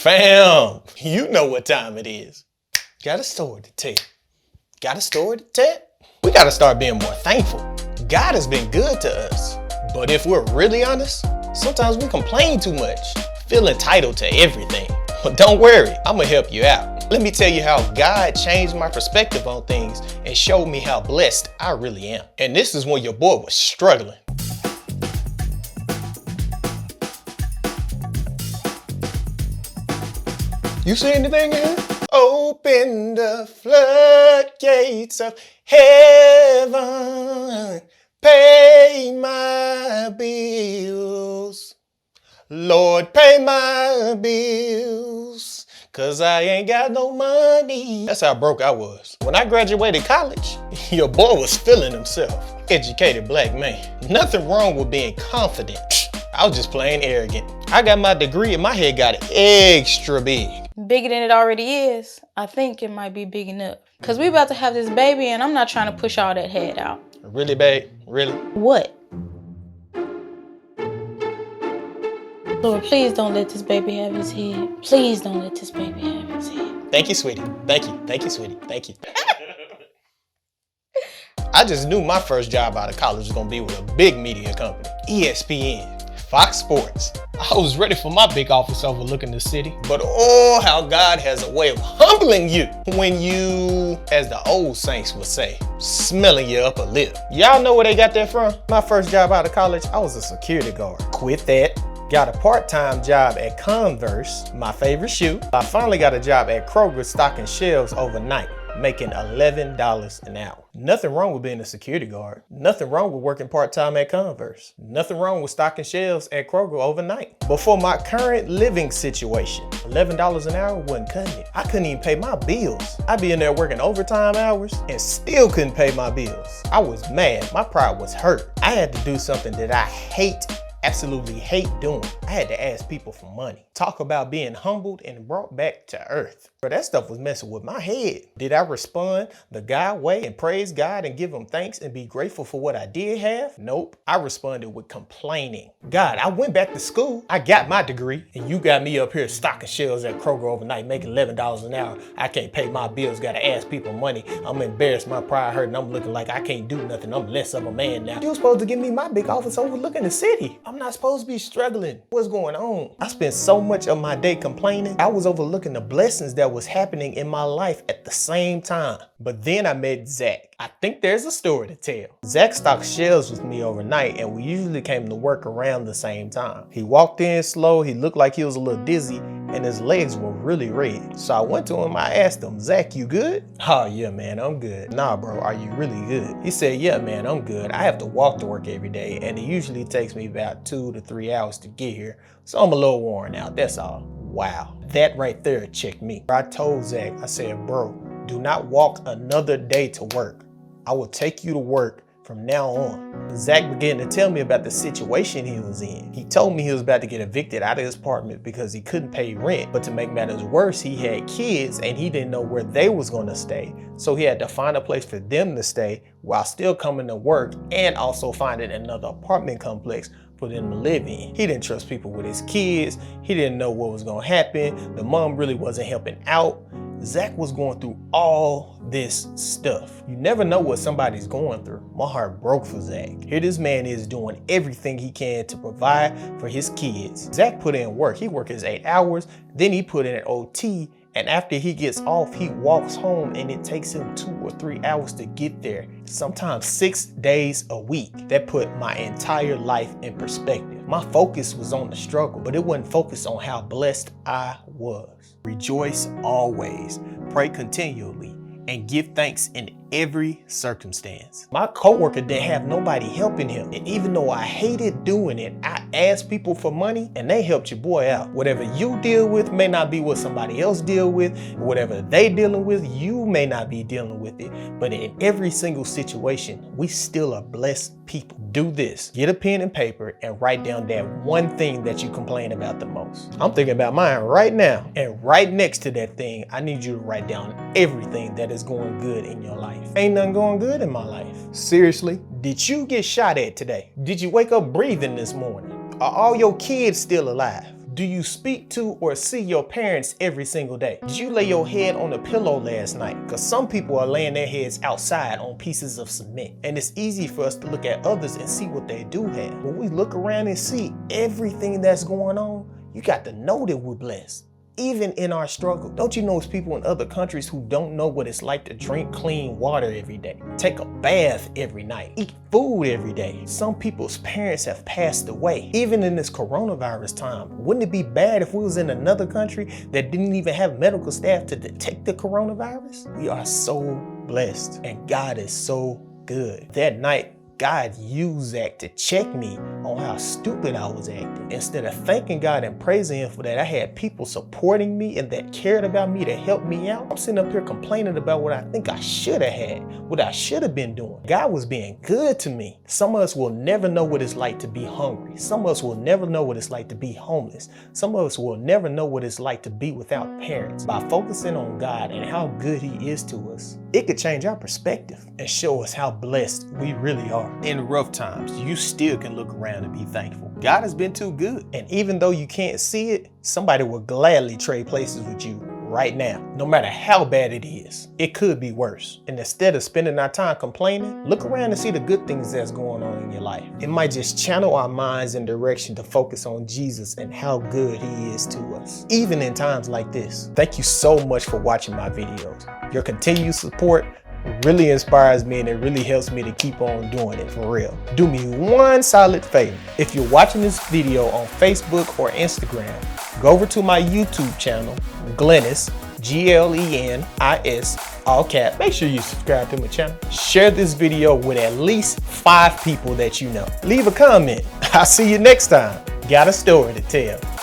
Fam, you know what time it is. Got a story to tell. Got a story to tell? We gotta start being more thankful. God has been good to us. But if we're really honest, sometimes we complain too much, feel entitled to everything. But don't worry, I'm gonna help you out. Let me tell you how God changed my perspective on things and showed me how blessed I really am. And this is when your boy was struggling. You see anything in here? Open the floodgates of heaven, pay my bills. Lord, pay my bills, 'cause I ain't got no money. That's how broke I was. When I graduated college, your boy was feeling himself. Educated black man. Nothing wrong with being confident. I was just plain arrogant. I got my degree and my head got extra big. Bigger than it already is. I think it might be big enough. 'Cause we about to have this baby and I'm not trying to push all that head out. Really, babe? Really? What? Lord, please don't let this baby have his head. Please don't let this baby have his head. Thank you, sweetie. Thank you. Thank you, sweetie. Thank you. I just knew my first job out of college was gonna be with a big media company. ESPN, Fox Sports. I was ready for my big office overlooking the city. But oh, how God has a way of humbling you when you, as the old saints would say, smelling your upper lip. Y'all know where they got that from? My first job out of college, I was a security guard. Quit that. Got a part-time job at Converse, my favorite shoe. I finally got a job at Kroger stocking shelves overnight, making $11 an hour. Nothing wrong with being a security guard. Nothing wrong with working part-time at Converse. Nothing wrong with stocking shelves at Kroger overnight. But for my current living situation, $11 an hour wasn't cutting it. I couldn't even pay my bills. I'd be in there working overtime hours and still couldn't pay my bills. I was mad. My pride was hurt. I had to do something that I absolutely hate doing. I had to ask people for money. Talk about being humbled and brought back to earth. But that stuff was messing with my head. Did I respond the God way and praise God and give him thanks and be grateful for what I did have? Nope. I responded with complaining. God, I went back to school. I got my degree and you got me up here stocking shelves at Kroger overnight making $11 an hour. I can't pay my bills, gotta ask people money. I'm embarrassed, my pride hurt, and I'm looking like I can't do nothing. I'm less of a man now. You were supposed to give me my big office overlooking the city. I'm not supposed to be struggling. What's going on? I spent so much of my day complaining. I was overlooking the blessings that was happening in my life at the same time. But then I met Zach. I think there's a story to tell. Zach stocked shelves with me overnight and we usually came to work around the same time. He walked in slow, he looked like he was a little dizzy and his legs were really red. So I went to him, I asked him, Zach, you good? Oh yeah, man, I'm good. Nah, bro, are you really good? He said, yeah, man, I'm good. I have to walk to work every day and it usually takes me about 2 to 3 hours to get here. So I'm a little worn out, that's all. Wow, that right there checked me. I told Zach, I said, bro, do not walk another day to work. I will take you to work from now on. Zach began to tell me about the situation he was in. He told me he was about to get evicted out of his apartment because he couldn't pay rent. But to make matters worse, he had kids and he didn't know where they was gonna stay. So he had to find a place for them to stay while still coming to work and also finding another apartment complex for them to live in. He didn't trust people with his kids. He didn't know what was gonna happen. The mom really wasn't helping out. Zach was going through all this stuff. You never know what somebody's going through. My heart broke for Zach. Here this man is doing everything he can to provide for his kids. Zach put in work. He worked his 8 hours, then he put in an OT, and after he gets off, he walks home and it takes him 2 or 3 hours to get there. Sometimes 6 days a week. That put my entire life in perspective. My focus was on the struggle, but it wasn't focused on how blessed I was. Rejoice always, pray continually, and give thanks in every circumstance. My coworker didn't have nobody helping him. And even though I hated doing it, I asked people for money and they helped your boy out. Whatever you deal with may not be what somebody else deal with. Whatever they dealing with, you may not be dealing with it. But in every single situation, we still are blessed people. Do this. Get a pen and paper and write down that one thing that you complain about the most. I'm thinking about mine right now. And right next to that thing, I need you to write down everything that is going good in your life. Ain't nothing going good in my life. Seriously, did you get shot at today? Did you wake up breathing this morning? Are all your kids still alive? Do you speak to or see your parents every single day? Did you lay your head on a pillow last night? Because some people are laying their heads outside on pieces of cement. And it's easy for us to look at others and see what they do have. When we look around and see everything that's going on, you got to know that we're blessed. Even in our struggle. Don't you know it's people in other countries who don't know what it's like to drink clean water every day, take a bath every night, eat food every day? Some people's parents have passed away. Even in this coronavirus time, wouldn't it be bad if we was in another country that didn't even have medical staff to detect the coronavirus? We are so blessed and God is so good. That night, God used that to check me on how stupid I was acting. Instead of thanking God and praising Him for that, I had people supporting me and that cared about me to help me out. I'm sitting up here complaining about what I think I should have had, what I should have been doing. God was being good to me. Some of us will never know what it's like to be hungry. Some of us will never know what it's like to be homeless. Some of us will never know what it's like to be without parents. By focusing on God and how good He is to us, it could change our perspective and show us how blessed we really are. In rough times, you still can look around and be thankful. God has been too good. And even though you can't see it, somebody will gladly trade places with you right now. No matter how bad it is, it could be worse. And instead of spending our time complaining, look around and see the good things that's going on in your life. It might just channel our minds in direction to focus on Jesus and how good He is to us, even in times like this. Thank you so much for watching my videos. Your continued support really inspires me and it really helps me to keep on doing it for real. Do me one solid favor. If you're watching this video on Facebook or Instagram, go over to my YouTube channel, Glenis, Glenis, all cap. Make sure you subscribe to my channel. Share this video with at least 5 people that you know. Leave a comment. I'll see you next time. Got a story to tell.